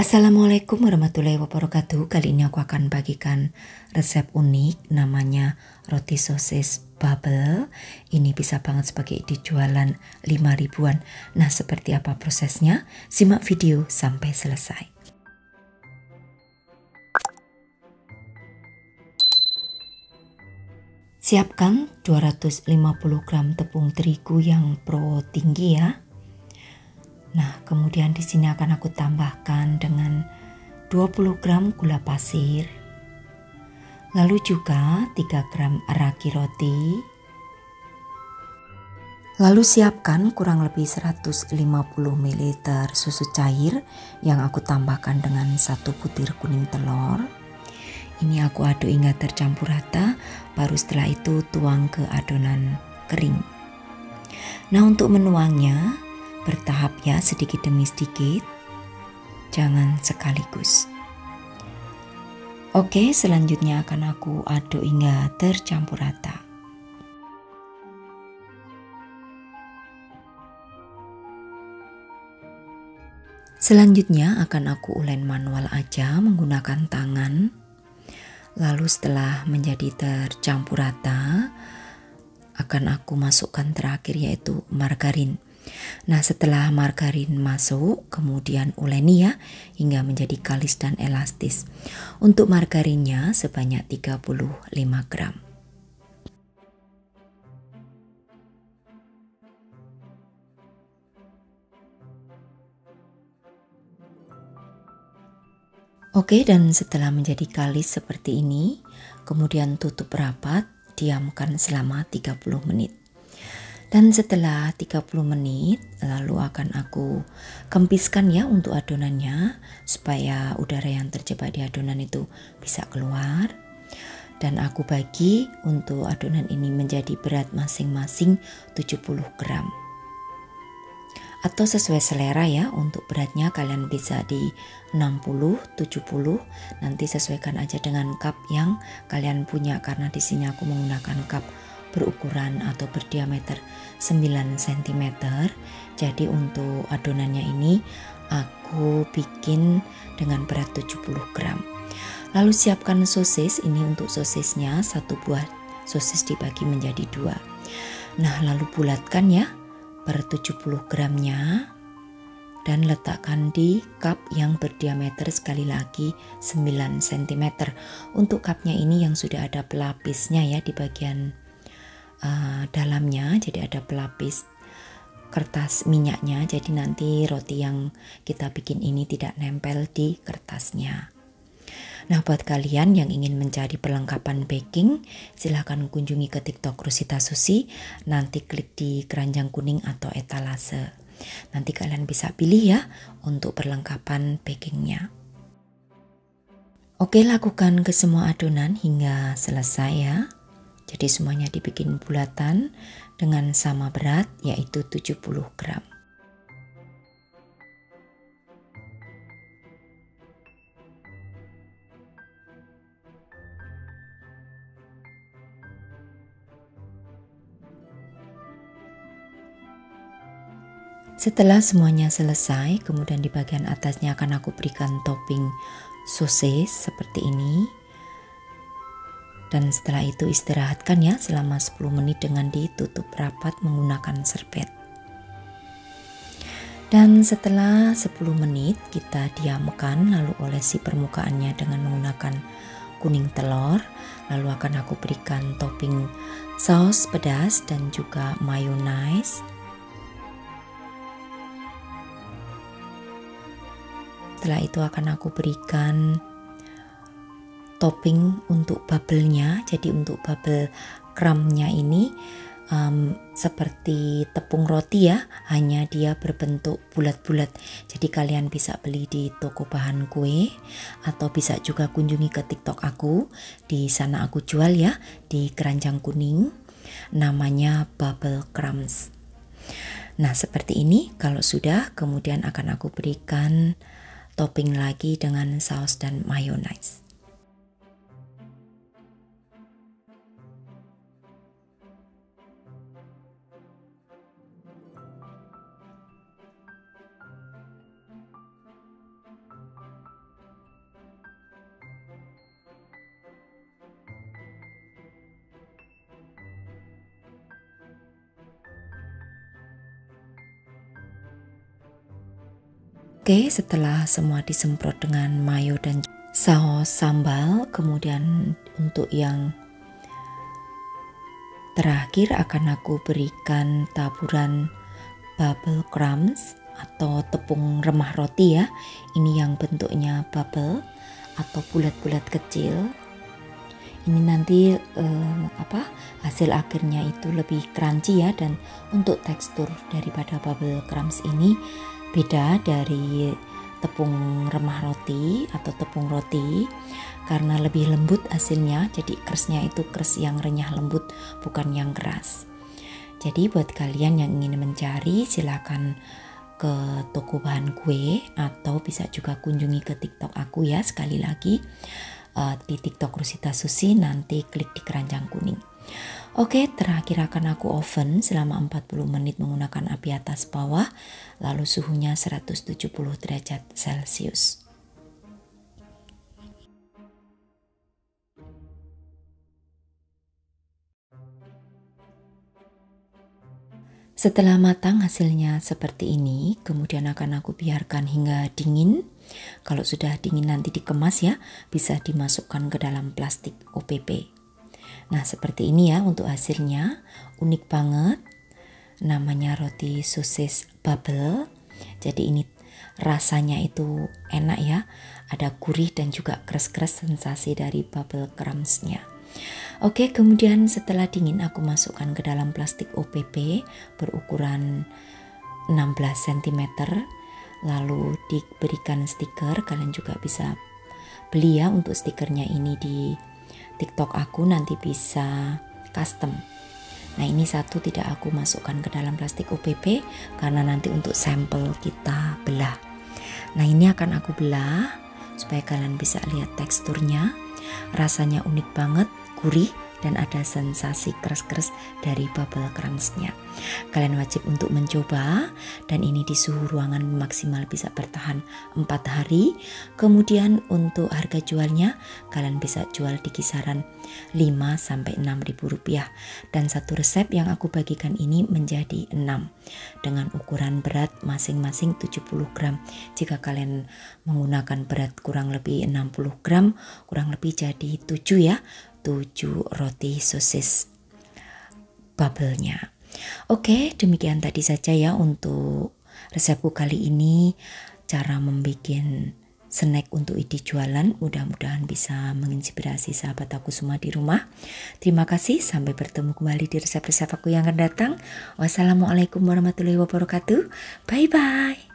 Assalamualaikum warahmatullahi wabarakatuh. Kali ini aku akan bagikan resep unik namanya roti sosis bubble. Ini bisa banget sebagai ide jualan 5 ribuan. Nah, seperti apa prosesnya? Simak video sampai selesai. Siapkan 250 gram tepung terigu yang pro tinggi ya. Nah, kemudian di sini akan aku tambahkan dengan 20 gram gula pasir. Lalu juga 3 gram ragi roti. Lalu siapkan kurang lebih 150 ml susu cair yang aku tambahkan dengan 1 butir kuning telur. Ini aku aduk hingga tercampur rata, baru setelah itu tuang ke adonan kering. Nah, untuk menuangnya bertahap ya, sedikit demi sedikit, jangan sekaligus. Oke, selanjutnya akan aku aduk hingga tercampur rata. Selanjutnya akan aku ulen manual aja menggunakan tangan. Lalu setelah menjadi tercampur rata, akan aku masukkan terakhir yaitu margarin. Nah, setelah margarin masuk, kemudian uleni ya hingga menjadi kalis dan elastis. Untuk margarinnya sebanyak 35 gram. Oke, dan setelah menjadi kalis seperti ini, kemudian tutup rapat, diamkan selama 30 menit. Dan setelah 30 menit, lalu akan aku kempiskan ya untuk adonannya, supaya udara yang terjebak di adonan itu bisa keluar. Dan aku bagi untuk adonan ini menjadi berat masing-masing 70 gram. Atau sesuai selera ya, untuk beratnya kalian bisa di 60, 70, nanti sesuaikan aja dengan cup yang kalian punya, karena di sini aku menggunakan cup berukuran atau berdiameter 9 cm. Jadi untuk adonannya ini aku bikin dengan berat 70 gram. Lalu siapkan sosis. Ini untuk sosisnya, 1 buah sosis dibagi menjadi 2. Nah, lalu bulatkan ya per 70 gramnya dan letakkan di cup yang berdiameter sekali lagi 9 cm. Untuk cupnya ini yang sudah ada pelapisnya ya di bagian dalamnya, jadi ada pelapis kertas minyaknya, jadi nanti roti yang kita bikin ini tidak nempel di kertasnya. Nah, buat kalian yang ingin mencari perlengkapan baking, silahkan kunjungi ke TikTok Rosita Susi, nanti klik di keranjang kuning atau etalase. Nanti kalian bisa pilih ya untuk perlengkapan bakingnya. Oke, lakukan ke semua adonan hingga selesai ya. Jadi semuanya dibikin bulatan dengan sama berat, yaitu 70 gram. Setelah semuanya selesai, kemudian di bagian atasnya akan aku berikan topping sosis seperti ini. Dan setelah itu istirahatkan ya selama 10 menit dengan ditutup rapat menggunakan serbet. Dan setelah 10 menit kita diamkan, lalu olesi permukaannya dengan menggunakan kuning telur. Lalu akan aku berikan topping saus pedas dan juga mayonnaise. Setelah itu akan aku berikan topping untuk bubble-nya. Jadi untuk bubble crumbnya ini seperti tepung roti ya, hanya dia berbentuk bulat-bulat. Jadi kalian bisa beli di toko bahan kue atau bisa juga kunjungi ke TikTok aku. Di sana aku jual ya di keranjang kuning. Namanya bubble crumbs. Nah, seperti ini. Kalau sudah, kemudian akan aku berikan topping lagi dengan saus dan mayonnaise. Oke, setelah semua disemprot dengan mayo dan saus sambal, kemudian untuk yang terakhir akan aku berikan taburan bubble crumbs atau tepung remah roti ya. Ini yang bentuknya bubble atau bulat-bulat kecil. Ini nanti hasil akhirnya itu lebih crunchy ya, dan untuk tekstur daripada bubble crumbs ini beda dari tepung remah roti atau tepung roti karena lebih lembut hasilnya. Jadi kersnya itu kers yang renyah lembut, bukan yang keras. Jadi buat kalian yang ingin mencari silakan ke toko bahan kue atau bisa juga kunjungi ke TikTok aku ya. Sekali lagi di TikTok Rosita Susi, nanti klik di keranjang kuning. Oke, terakhir akan aku oven selama 40 menit menggunakan api atas bawah, lalu suhunya 170 derajat Celcius. Setelah matang hasilnya seperti ini, kemudian akan aku biarkan hingga dingin. Kalau sudah dingin nanti dikemas ya, bisa dimasukkan ke dalam plastik OPP. Nah seperti ini ya untuk hasilnya, unik banget. Namanya roti sosis bubble. Jadi ini rasanya itu enak ya, ada gurih dan juga keras-keras sensasi dari bubble crumbs-nya. Oke, kemudian setelah dingin aku masukkan ke dalam plastik OPP berukuran 16 cm. Lalu diberikan stiker, kalian juga bisa beli ya untuk stikernya ini di TikTok aku, nanti bisa custom. Nah ini satu tidak aku masukkan ke dalam plastik OPP karena nanti untuk sampel kita belah. Nah ini akan aku belah supaya kalian bisa lihat teksturnya. Rasanya unik banget, gurih, dan ada sensasi keras-keras dari bubble crumbs-nya. Kalian wajib untuk mencoba, dan ini di suhu ruangan maksimal bisa bertahan 4 hari. Kemudian untuk harga jualnya kalian bisa jual di kisaran 5-6 ribu rupiah, dan satu resep yang aku bagikan ini menjadi 6 dengan ukuran berat masing-masing 70 gram. Jika kalian menggunakan berat kurang lebih 60 gram, kurang lebih jadi 7 ya, 7 roti sosis bubble-nya. Oke, demikian tadi saja ya untuk resepku kali ini, cara membuat snack untuk ide jualan. Mudah-mudahan bisa menginspirasi sahabat aku semua di rumah. Terima kasih, sampai bertemu kembali di resep-resep aku yang akan datang. Wassalamualaikum warahmatullahi wabarakatuh. Bye-bye.